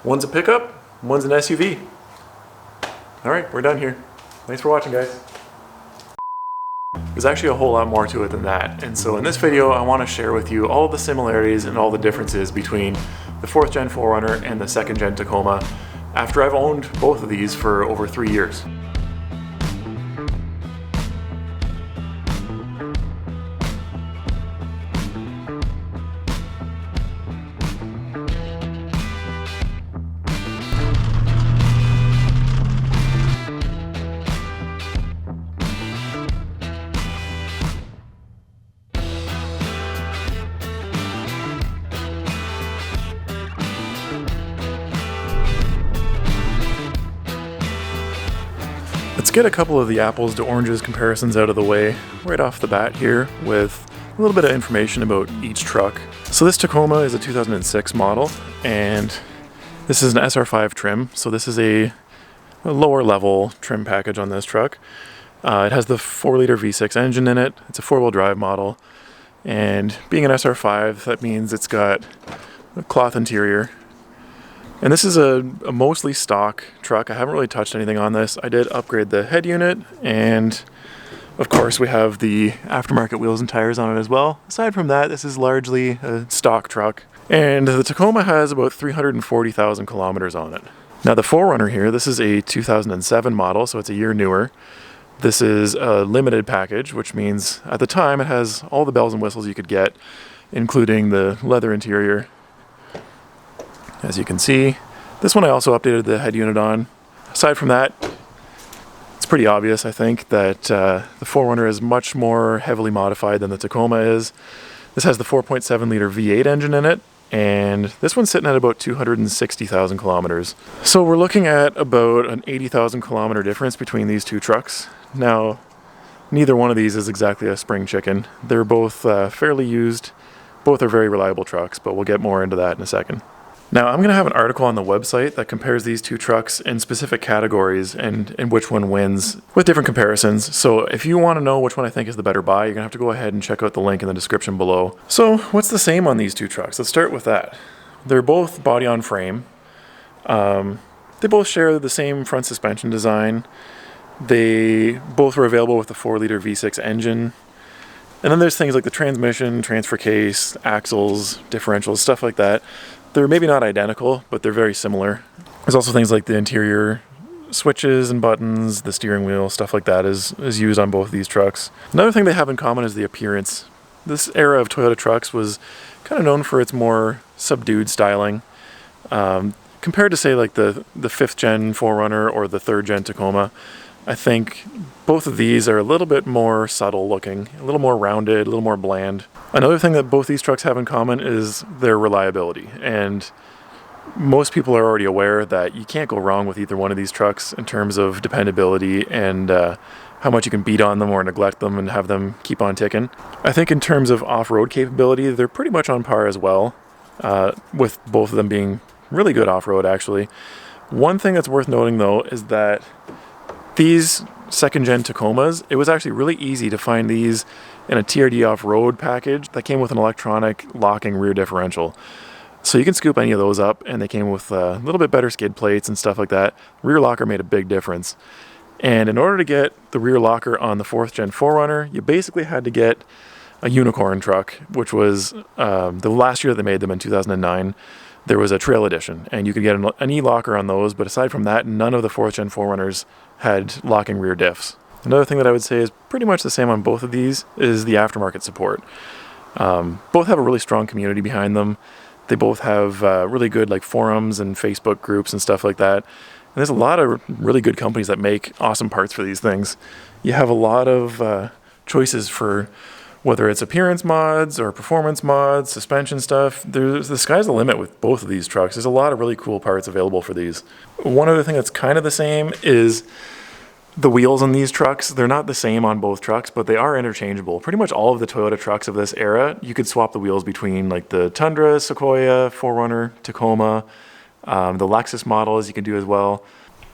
One's a pickup, one's an SUV. All right, we're done here. Thanks for watching, guys. There's actually a whole lot more to it than that. And so in this video, I want to share with you all the similarities and all the differences between the 4th Gen 4Runner and the 2nd Gen Tacoma after I've owned both of these for over 3 years. Let's get a couple of the apples to oranges comparisons out of the way right off the bat here with a little bit of information about each truck. So this Tacoma is a 2006 model and this is an SR5 trim. So this is a lower level trim package on this truck. It has the 4-liter V6 engine in it. It's a 4-wheel drive model. And being an SR5, that means it's got a cloth interior. And this is a mostly stock truck. I haven't really touched anything on this. I did upgrade the head unit, and of course we have the aftermarket wheels and tires on it as well. Aside from that, this is largely a stock truck. And the Tacoma has about 340,000 kilometers on it. Now the 4Runner here, this is a 2007 model, so it's a year newer. This is a limited package, which means at the time it has all the bells and whistles you could get, including the leather interior. As you can see, this one I also updated the head unit on. Aside from that, it's pretty obvious, I think, that the 4Runner is much more heavily modified than the Tacoma is. This has the 4.7 liter V8 engine in it, and this one's sitting at about 260,000 kilometers. So we're looking at about an 80,000 kilometer difference between these two trucks. Now, neither one of these is exactly a spring chicken. They're both fairly used. Both are very reliable trucks, but we'll get more into that in a second. Now, I'm going to have an article on the website that compares these two trucks in specific categories and which one wins with different comparisons. So if you want to know which one I think is the better buy, you're going to have to go ahead and check out the link in the description below. So what's the same on these two trucks? Let's start with that. They're both body on frame. They both share the same front suspension design. They both were available with the 4-liter V6 engine. And then there's things like the transmission, transfer case, axles, differentials, stuff like that. They're maybe not identical, but they're very similar. There's also things like the interior switches and buttons, the steering wheel, stuff like that is used on both of these trucks. Another thing they have in common is the appearance. This era of Toyota trucks was kind of known for its more subdued styling. Compared to, say, like the 5th Gen 4Runner or the 3rd Gen Tacoma, I think both of these are a little bit more subtle looking, a little more rounded, a little more bland. Another thing that both these trucks have in common is their reliability. And most people are already aware that you can't go wrong with either one of these trucks in terms of dependability and how much you can beat on them or neglect them and have them keep on ticking. I think in terms of off-road capability, they're pretty much on par as well, with both of them being really good off-road actually. One thing that's worth noting though is that these 2nd Gen Tacomas, it was actually really easy to find these in a TRD off-road package that came with an electronic locking rear differential. So you can scoop any of those up, and they came with a little bit better skid plates and stuff like that. Rear locker made a big difference. And in order to get the rear locker on the 4th Gen 4Runner, you basically had to get a unicorn truck, which was the last year that they made them in 2009. There was a trail edition, and you could get an e-locker on those, but aside from that, none of the 4th Gen 4Runners had locking rear diffs. Another thing that I would say is pretty much the same on both of these is the aftermarket support. Both have a really strong community behind them. They both have really good like forums and Facebook groups and stuff like that. And there's a lot of really good companies that make awesome parts for these things. You have a lot of choices for whether it's appearance mods or performance mods, suspension stuff. The sky's the limit with both of these trucks. There's a lot of really cool parts available for these. One other thing that's kind of the same is the wheels on these trucks. They're not the same on both trucks, but they are interchangeable. Pretty much all of the Toyota trucks of this era, you could swap the wheels between like the Tundra, Sequoia, 4Runner, Tacoma, the Lexus models you can do as well.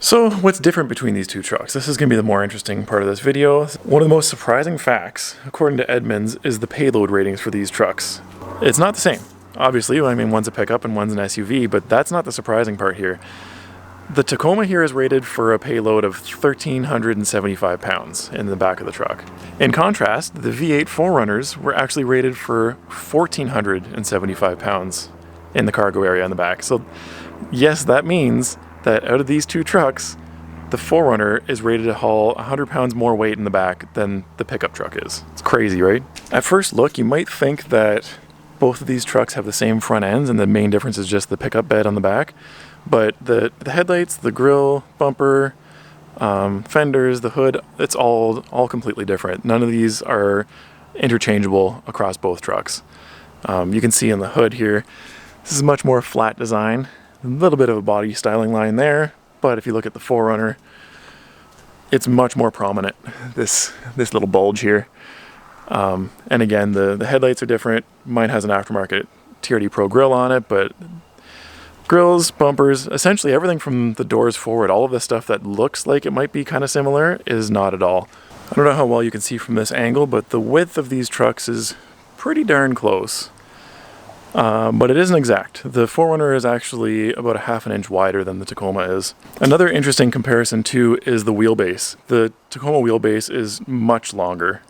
So what's different between these two trucks? This is going to be the more interesting part of this video. One of the most surprising facts, according to Edmunds, is the payload ratings for these trucks. It's not the same. Obviously, I mean, one's a pickup and one's an SUV, but that's not the surprising part here. The Tacoma here is rated for a payload of 1,375 pounds in the back of the truck. In contrast, the V8 4Runners were actually rated for 1,475 pounds in the cargo area in the back. So yes, that means that out of these two trucks, the 4Runner is rated to haul 100 pounds more weight in the back than the pickup truck is. It's crazy, right? At first look, you might think that both of these trucks have the same front ends and the main difference is just the pickup bed on the back. But the headlights, the grille, bumper, fenders, the hood, it's all completely different. None of these are interchangeable across both trucks. You can see in the hood here, this is a much more flat design. A little bit of a body styling line there, but if you look at the 4Runner, it's much more prominent, this little bulge here. And again, the headlights are different. Mine has an aftermarket TRD Pro grille on it, but grills, bumpers, essentially everything from the doors forward, all of the stuff that looks like it might be kind of similar is not at all. I don't know how well you can see from this angle, but the width of these trucks is pretty darn close. But it isn't exact. The 4Runner is actually about a ½ inch wider than the Tacoma is. Another interesting comparison too is the wheelbase. The Tacoma wheelbase is much longer.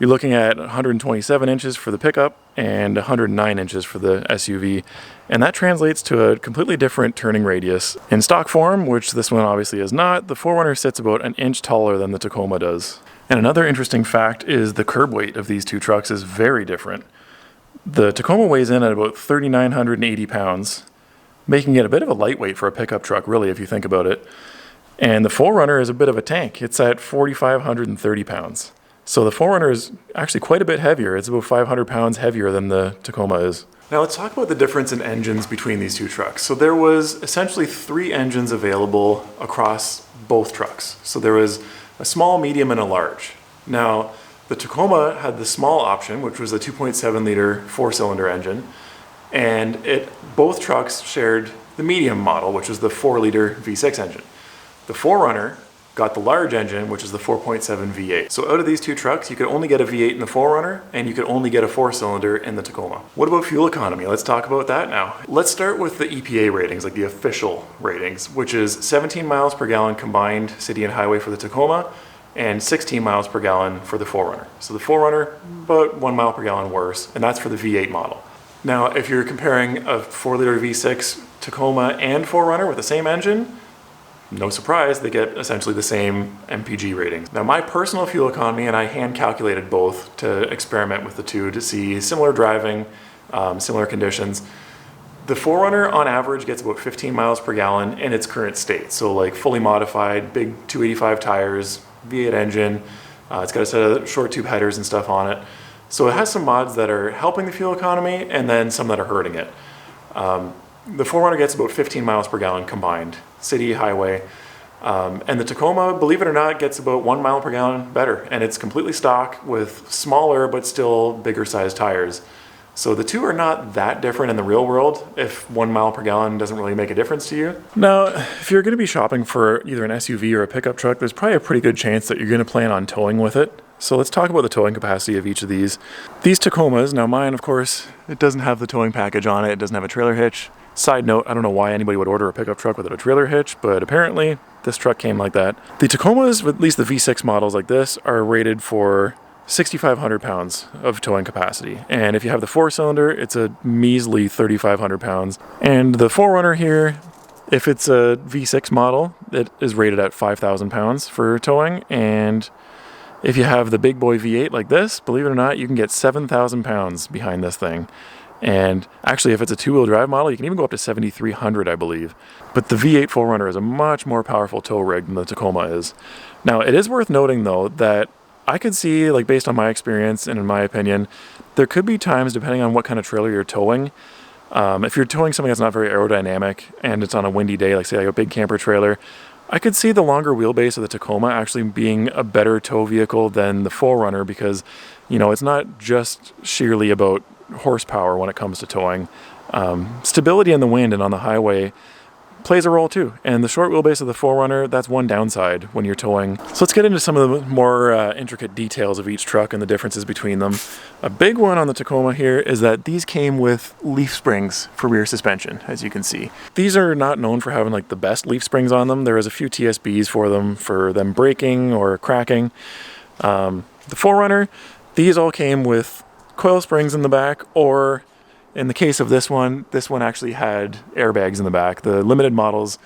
You're looking at 127 inches for the pickup and 109 inches for the SUV, and that translates to a completely different turning radius. In stock form, which this one obviously is not, the 4Runner sits about an inch taller than the Tacoma does. And another interesting fact is the curb weight of these two trucks is very different. The Tacoma weighs in at about 3,980 pounds, making it a bit of a lightweight for a pickup truck, really, if you think about it. And the 4Runner is a bit of a tank. It's at 4,530 pounds. So the 4Runner is actually quite a bit heavier. It's about 500 pounds heavier than the Tacoma is. Now let's talk about the difference in engines between these two trucks. So there was essentially 3 engines available across both trucks. So there was a small, medium, and a large. Now, the Tacoma had the small option, which was a 2.7 liter 4-cylinder engine, and both trucks shared the medium model, which was the 4 liter V6 engine. The 4Runner got the large engine, which is the 4.7 V8. So out of these two trucks, you could only get a V8 in the 4Runner, and you could only get a 4-cylinder in the Tacoma. What about fuel economy? Let's talk about that now. Let's start with the EPA ratings, like the official ratings, which is 17 miles per gallon combined city and highway for the Tacoma, and 16 miles per gallon for the 4Runner. So the 4Runner, about 1 mile per gallon worse, and that's for the V8 model. Now, if you're comparing a 4-liter V6 Tacoma and 4Runner with the same engine, no surprise, they get essentially the same MPG ratings. Now, my personal fuel economy, and I hand calculated both to experiment with the two to see similar driving, similar conditions. The 4Runner on average gets about 15 miles per gallon in its current state. So like fully modified, big 285 tires, V8 engine. It's got a set of short tube headers and stuff on it. So it has some mods that are helping the fuel economy and then some that are hurting it. The 4Runner gets about 15 miles per gallon combined, city, highway. And the Tacoma, believe it or not, gets about 1 mile per gallon better. And it's completely stock with smaller but still bigger sized tires. So the two are not that different in the real world if 1 mile per gallon doesn't really make a difference to you. Now, if you're going to be shopping for either an SUV or a pickup truck, there's probably a pretty good chance that you're going to plan on towing with it. So let's talk about the towing capacity of each of these. These Tacomas, now mine, of course, it doesn't have the towing package on it. It doesn't have a trailer hitch. Side note, I don't know why anybody would order a pickup truck without a trailer hitch, but apparently this truck came like that. The Tacomas, at least the V6 models like this, are rated for 6,500 pounds of towing capacity. And if you have the 4-cylinder, it's a measly 3,500 pounds. And the 4Runner here, if it's a V6 model, it is rated at 5,000 pounds for towing. And if you have the big boy V8 like this, believe it or not, you can get 7,000 pounds behind this thing. And actually, if it's a 2-wheel drive model, you can even go up to 7,300, I believe. But the V8 4Runner is a much more powerful tow rig than the Tacoma is. Now, it is worth noting, though, that I could see, like based on my experience and in my opinion, there could be times, depending on what kind of trailer you're towing, if you're towing something that's not very aerodynamic and it's on a windy day, like say like a big camper trailer, I could see the longer wheelbase of the Tacoma actually being a better tow vehicle than the 4Runner because, you know, it's not just sheerly about horsepower when it comes to towing. Stability in the wind and on the highway plays a role too. And the short wheelbase of the 4Runner, that's one downside when you're towing. So let's get into some of the more intricate details of each truck and the differences between them. A big one on the Tacoma here is that these came with leaf springs for rear suspension, as you can see. These are not known for having like the best leaf springs on them. There is a few TSBs for them breaking or cracking. The 4Runner, these all came with coil springs in the back, or in the case of this one actually had airbags in the back. The limited models,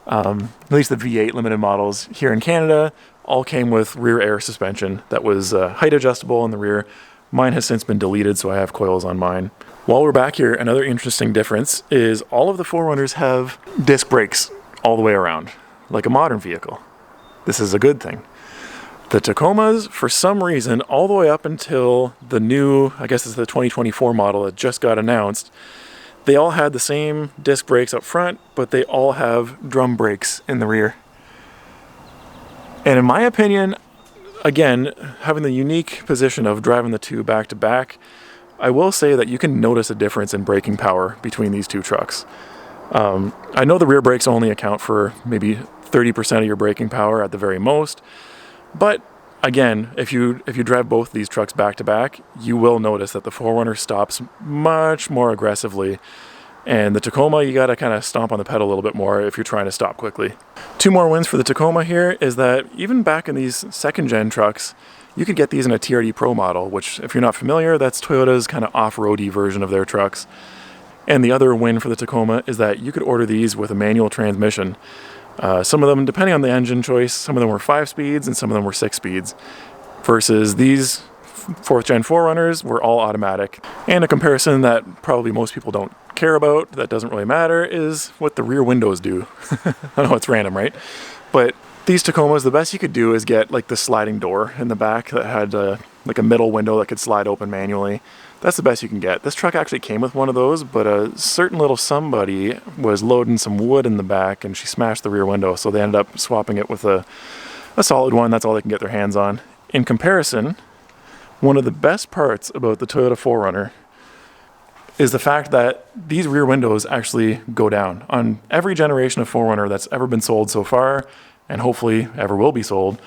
at least the V8 limited models here in Canada, all came with rear air suspension that was height adjustable in the rear. Mine has since been deleted, so I have coils on mine. While we're back here, another interesting difference is all of the 4Runners have disc brakes all the way around, like a modern vehicle. This is a good thing. The Tacomas, for some reason, all the way up until the new, I guess it's the 2024 model that just got announced, they all had the same disc brakes up front, but they all have drum brakes in the rear. And in my opinion, again, having the unique position of driving the two back to back, I will say that you can notice a difference in braking power between these two trucks. I know the rear brakes only account for maybe 30% of your braking power at the very most. But again, if you drive both these trucks back to back, you will notice that the 4Runner stops much more aggressively. And the Tacoma, you gotta kind of stomp on the pedal a little bit more if you're trying to stop quickly. Two more wins for the Tacoma here is that even back in these second gen trucks, you could get these in a TRD Pro model, which if you're not familiar, that's Toyota's kind of off-roady version of their trucks. And the other win for the Tacoma is that you could order these with a manual transmission. Some of them, depending on the engine choice, some of them were 5 speeds and some of them were 6 speeds. Versus these 4th gen 4Runners were all automatic. And a comparison that probably most people don't care about, that doesn't really matter, is what the rear windows do. I know it's random, right? But these Tacomas, the best you could do is get like the sliding door in the back that had like a middle window that could slide open manually. That's the best you can get. This truck actually came with one of those, but a certain little somebody was loading some wood in the back and she smashed the rear window, so they ended up swapping it with a solid one. That's all they can get their hands on. In comparison, one of the best parts about the Toyota 4Runner is the fact that these rear windows actually go down. On every generation of 4Runner that's ever been sold so far, and hopefully ever will be sold,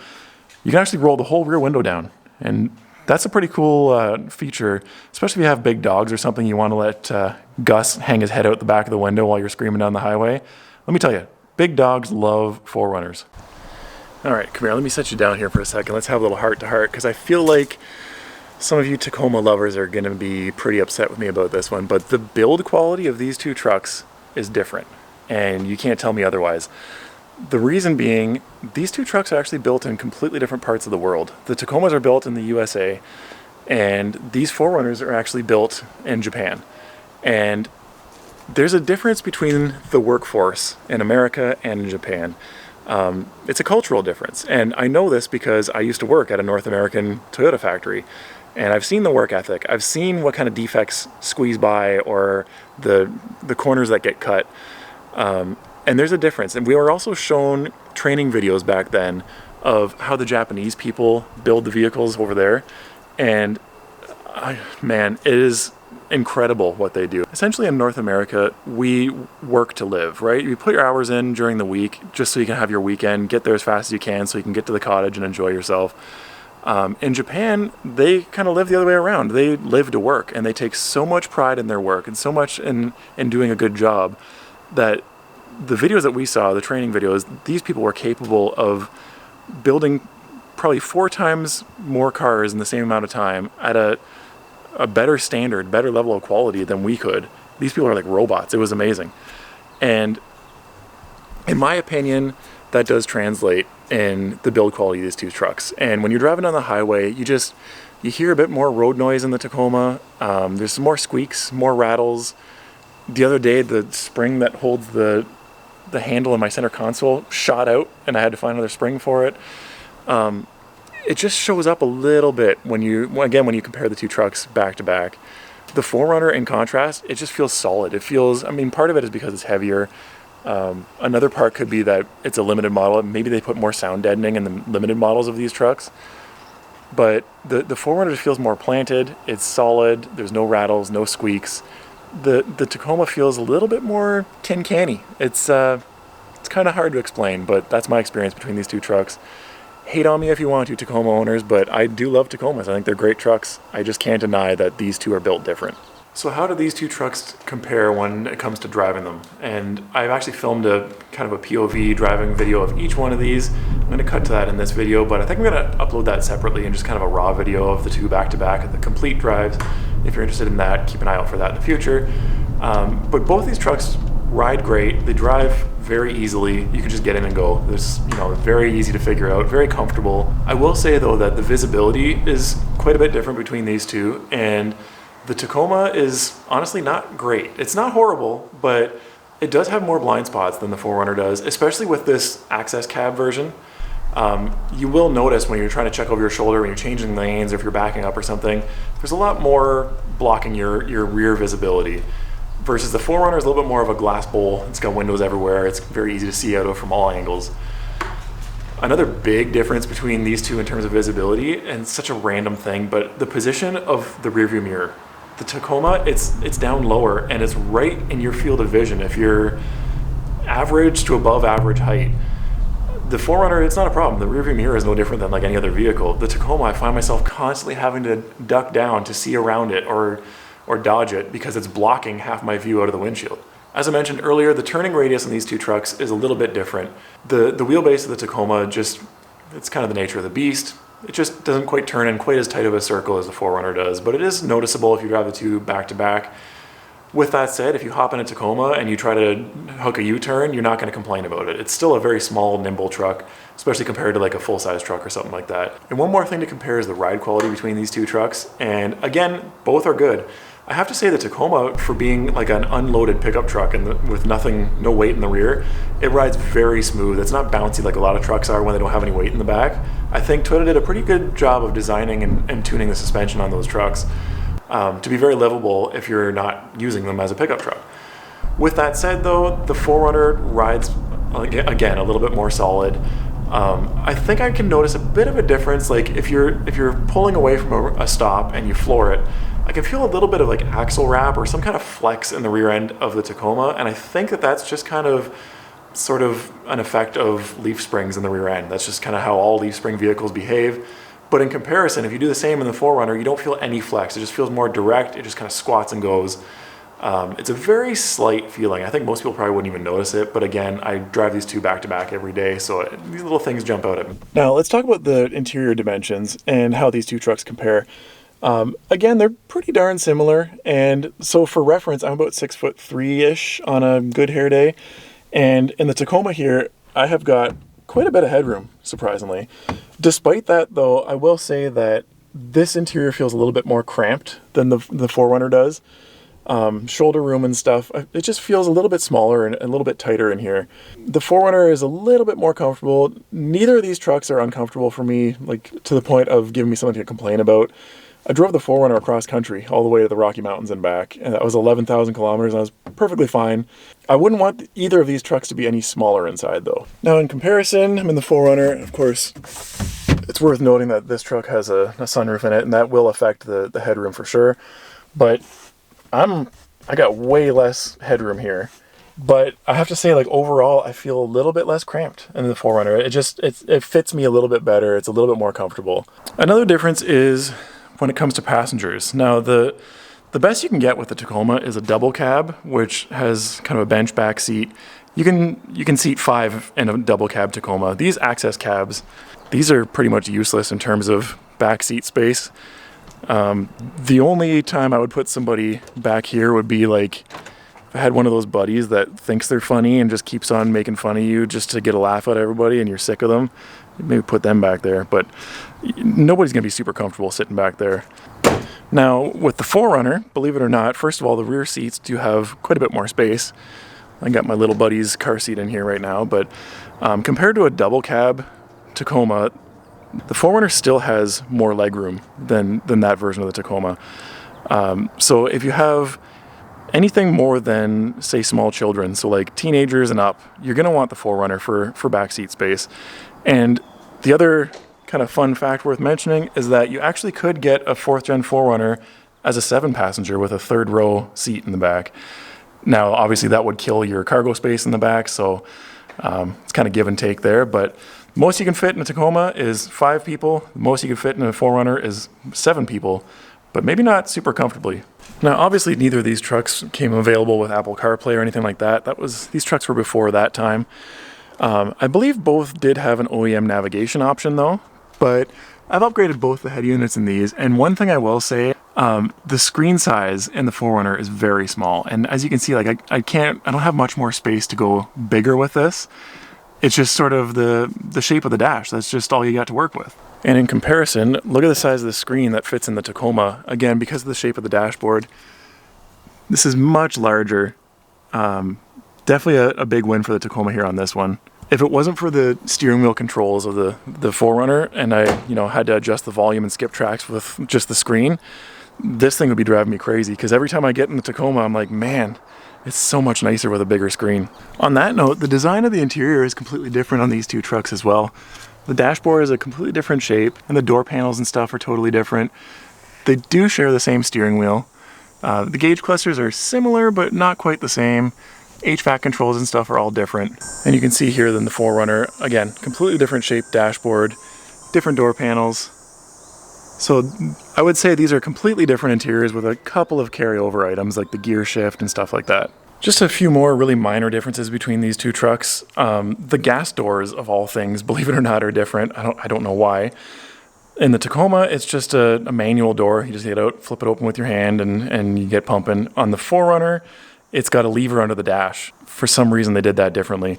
you can actually roll the whole rear window down. And that's a pretty cool feature, especially if you have big dogs or something. You want to let Gus hang his head out the back of the window while you're screaming down the highway. Let me tell you, big dogs love 4Runners. All right, come here, let me set you down here for a second. Let's have a little heart-to-heart, because I feel like some of you Tacoma lovers are going to be pretty upset with me about this one, but the build quality of these two trucks is different, and you can't tell me otherwise. The reason being, these two trucks are actually built in completely different parts of the world. The Tacomas are built in the USA, and these 4Runners are actually built in Japan. And there's a difference between the workforce in America and in Japan. It's a cultural difference, and I know this because I used to work at a North American Toyota factory, and I've seen the work ethic. I've seen what kind of defects squeeze by, or the corners that get cut. And there's a difference. And we were also shown training videos back then of how the Japanese people build the vehicles over there. And man, it is incredible what they do. Essentially in North America, we work to live, right? You put your hours in during the week just so you can have your weekend, get there as fast as you can so you can get to the cottage and enjoy yourself. In Japan, they kind of live the other way around. They live to work, and they take so much pride in their work and so much in doing a good job that the videos that we saw, the training videos, these people were capable of building probably 4 times more cars in the same amount of time at a better standard, better level of quality than we could. These people are like robots. It was amazing. And in my opinion, that does translate in the build quality of these two trucks. And when you're driving on the highway, you hear a bit more road noise in the Tacoma. There's some more squeaks, more rattles. The other day, the spring that holds the handle in my center console shot out, and I had to find another spring for it. It just shows up a little bit when you compare the two trucks back to back. The 4Runner, in contrast, it just feels solid. It feels, I mean, part of it is because it's heavier. Another part could be that it's a limited model. Maybe they put more sound deadening in the limited models of these trucks. But the 4Runner just feels more planted. It's solid. There's no rattles, no squeaks. The Tacoma feels a little bit more tin canny. It's It's kind of hard to explain, but that's my experience between these two trucks. Hate on me if you want to, Tacoma owners, but I do love Tacomas. I think they're great trucks. I just can't deny that these two are built different. So how do these two trucks compare when it comes to driving them? And I've actually filmed a kind of a POV driving video of each one of these. I'm going to cut to that in this video, but I think I'm going to upload that separately and just kind of a raw video of the two back-to-back, the complete drives. If you're interested in that, keep an eye out for that in the future. But both these trucks ride great. They drive very easily. You can just get in and go. There's, very easy to figure out, very comfortable. I will say though that the visibility is quite a bit different between these two, and the Tacoma is honestly not great. It's not horrible, but it does have more blind spots than the 4Runner does, especially with this access cab version. You will notice when you're trying to check over your shoulder, when you're changing lanes, or if you're backing up or something, there's a lot more blocking your rear visibility. Versus the 4Runner is a little bit more of a glass bowl. It's got windows everywhere. It's very easy to see out of from all angles. Another big difference between these two in terms of visibility, and such a random thing, but the position of the rearview mirror. The Tacoma, it's down lower and it's right in your field of vision if you're average to above average height. The 4Runner, it's not a problem. The rearview mirror is no different than like any other vehicle. The Tacoma, I find myself constantly having to duck down to see around it or dodge it because it's blocking half my view out of the windshield. As I mentioned earlier, the turning radius on these two trucks is a little bit different. The wheelbase of the Tacoma it's kind of the nature of the beast. It just doesn't quite turn in quite as tight of a circle as the 4Runner does, but it is noticeable if you drive the two back to back. With that said, if you hop in a Tacoma and you try to hook a U-turn, you're not going to complain about it. It's still a very small, nimble truck, especially compared to like a full-size truck or something like that. And one more thing to compare is the ride quality between these two trucks. And again, both are good. I have to say the Tacoma, for being like an unloaded pickup truck and with no weight in the rear, it rides very smooth. It's not bouncy like a lot of trucks are when they don't have any weight in the back. I think Toyota did a pretty good job of designing and tuning the suspension on those trucks to be very livable if you're not using them as a pickup truck. With that said though, the 4Runner rides, again, a little bit more solid. I think I can notice a bit of a difference, like if you're pulling away from a stop and you floor it, I can feel a little bit of like axle wrap or some kind of flex in the rear end of the Tacoma, and I think that's just kind of sort of an effect of leaf springs in the rear end. That's just kind of how all leaf spring vehicles behave. But in comparison, if you do the same in the 4Runner, you don't feel any flex. It just feels more direct. It just kind of squats and goes. It's a very slight feeling. I think most people probably wouldn't even notice it, but again, I drive these two back to back every day, so these little things jump out at me. Now let's talk about the interior dimensions and how these two trucks compare. Again, they're pretty darn similar, and so for reference, I'm about 6'3" on a good hair day, and in the Tacoma here, I have got quite a bit of headroom, surprisingly. Despite that, though, I will say that this interior feels a little bit more cramped than the 4Runner does. Shoulder room and stuff, it just feels a little bit smaller and a little bit tighter in here. The 4Runner is a little bit more comfortable. Neither of these trucks are uncomfortable for me, like to the point of giving me something to complain about. I drove the 4Runner across country all the way to the Rocky Mountains and back, and that was 11,000 kilometers, and I was perfectly fine. I wouldn't want either of these trucks to be any smaller inside, though. Now, in comparison, I'm in the 4Runner. Of course, it's worth noting that this truck has a sunroof in it, and that will affect the headroom for sure. But I got way less headroom here. But I have to say, like, overall, I feel a little bit less cramped in the 4Runner. It fits me a little bit better. It's a little bit more comfortable. Another difference is when it comes to passengers. Now, the best you can get with the Tacoma is a double cab, which has kind of a bench back seat. You can seat 5 in a double cab Tacoma. These access cabs, these are pretty much useless in terms of back seat space. The only time I would put somebody back here would be like if I had one of those buddies that thinks they're funny and just keeps on making fun of you just to get a laugh out of everybody and you're sick of them. Maybe put them back there, but nobody's going to be super comfortable sitting back there. Now, with the 4Runner, believe it or not, first of all, the rear seats do have quite a bit more space. I got my little buddy's car seat in here right now, but compared to a double cab Tacoma, the 4Runner still has more legroom than that version of the Tacoma. So if you have anything more than, say, small children, so like teenagers and up, you're going to want the 4Runner for backseat space. And the other kind of fun fact worth mentioning is that you actually could get a 4th gen 4Runner as a 7-passenger with a 3rd row seat in the back. Now, obviously that would kill your cargo space in the back, so It's kind of give and take there, but the most you can fit in a Tacoma is 5 people. The most you can fit in a 4Runner is 7 people, but maybe not super comfortably. Now, obviously, neither of these trucks came available with Apple CarPlay or anything like that. These trucks were before that time. I believe both did have an OEM navigation option though, but I've upgraded both the head units in these, and one thing I will say, the screen size in the 4Runner is very small, and as you can see, like I don't have much more space to go bigger with this. It's just sort of the shape of the dash. That's just all you got to work with. And in comparison, look at the size of the screen that fits in the Tacoma. Again, because of the shape of the dashboard, this is much larger. Definitely a big win for the Tacoma here on this one. If it wasn't for the steering wheel controls of the 4Runner, and I had to adjust the volume and skip tracks with just the screen, this thing would be driving me crazy, because every time I get in the Tacoma, I'm like, man, it's so much nicer with a bigger screen. On that note, the design of the interior is completely different on these two trucks as well. The dashboard is a completely different shape, and the door panels and stuff are totally different. They do share the same steering wheel. The gauge clusters are similar, but not quite the same. HVAC controls and stuff are all different. And you can see here than the 4Runner, again, completely different shaped dashboard, different door panels. So I would say these are completely different interiors with a couple of carryover items like the gear shift and stuff like that. Just a few more really minor differences between these two trucks. The gas doors, of all things, believe it or not, are different. I don't know why. In the Tacoma, it's just a manual door. You just get out, flip it open with your hand, and you get pumping. On the 4Runner, it's got a lever under the dash. For some reason, they did that differently.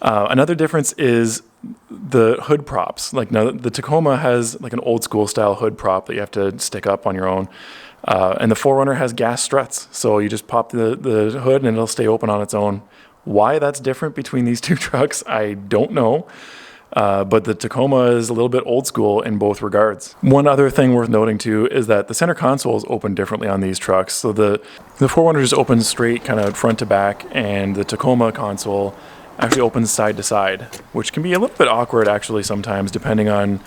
Another difference is the hood props. Like now, the Tacoma has like an old school style hood prop that you have to stick up on your own. And the 4Runner has gas struts. So you just pop the hood and it'll stay open on its own. Why that's different between these two trucks, I don't know. But the Tacoma is a little bit old school in both regards. One other thing worth noting too is that the center console is open differently on these trucks. So the 4Runner just opens straight kind of front to back, and the Tacoma console actually opens side to side, which can be a little bit awkward actually sometimes depending on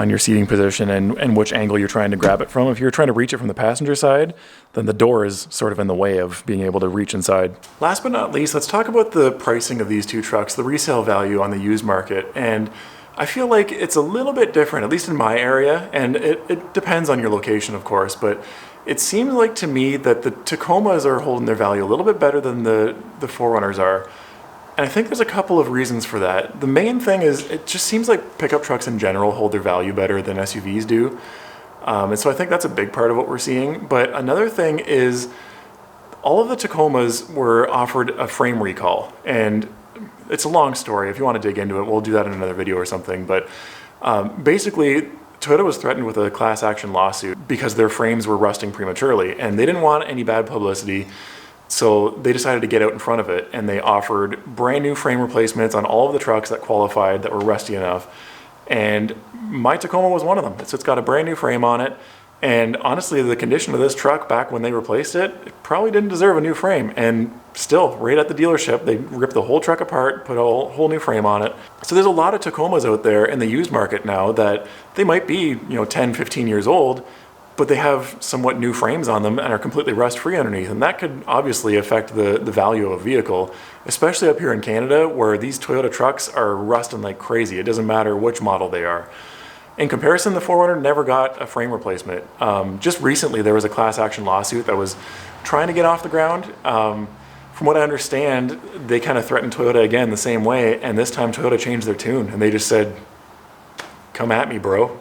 your seating position and which angle you're trying to grab it from. If you're trying to reach it from the passenger side, then the door is sort of in the way of being able to reach inside. Last but not least, let's talk about the pricing of these two trucks, the resale value on the used market. And I feel like it's a little bit different, at least in my area, and it depends on your location, of course, but it seems like to me that the Tacomas are holding their value a little bit better than the 4Runners are. And I think there's a couple of reasons for that. The main thing is it just seems like pickup trucks in general hold their value better than SUVs do. And so I think that's a big part of what we're seeing. But another thing is all of the Tacomas were offered a frame recall. And it's a long story. If you want to dig into it, we'll do that in another video or something. But basically, Toyota was threatened with a class action lawsuit because their frames were rusting prematurely. And they didn't want any bad publicity. So they decided to get out in front of it, and they offered brand new frame replacements on all of the trucks that qualified that were rusty enough. And my Tacoma was one of them. So it's got a brand new frame on it. And honestly, the condition of this truck back when they replaced it, it probably didn't deserve a new frame. And still, right at the dealership, they ripped the whole truck apart, put a whole new frame on it. So there's a lot of Tacomas out there in the used market now that they might be 10, 15 years old, but they have somewhat new frames on them and are completely rust-free underneath. And that could obviously affect the value of a vehicle, especially up here in Canada where these Toyota trucks are rusting like crazy. It doesn't matter which model they are. In comparison, the 4Runner never got a frame replacement. Just recently, there was a class action lawsuit that was trying to get off the ground. From what I understand, they kind of threatened Toyota again the same way, and this time Toyota changed their tune, and they just said, come at me, bro.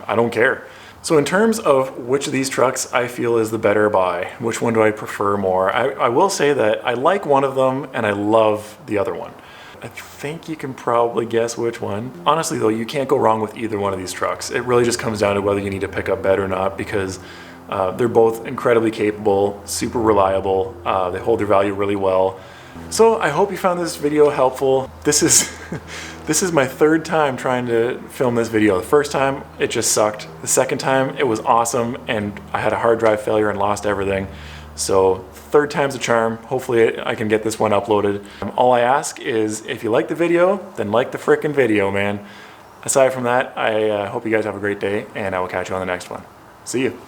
I don't care. So in terms of which of these trucks I feel is the better buy, which one do I prefer more? I will say that I like one of them and I love the other one. I think you can probably guess which one. Honestly though, you can't go wrong with either one of these trucks. It really just comes down to whether you need a pickup bed or not, because they're both incredibly capable, super reliable. They hold their value really well. So I hope you found this video helpful. This is my third time trying to film this video. The first time, it just sucked. The second time, it was awesome, and I had a hard drive failure and lost everything. So third time's a charm. Hopefully I can get this one uploaded. All I ask is if you like the video, then like the frickin' video, man. Aside from that, I hope you guys have a great day, and I will catch you on the next one. See you.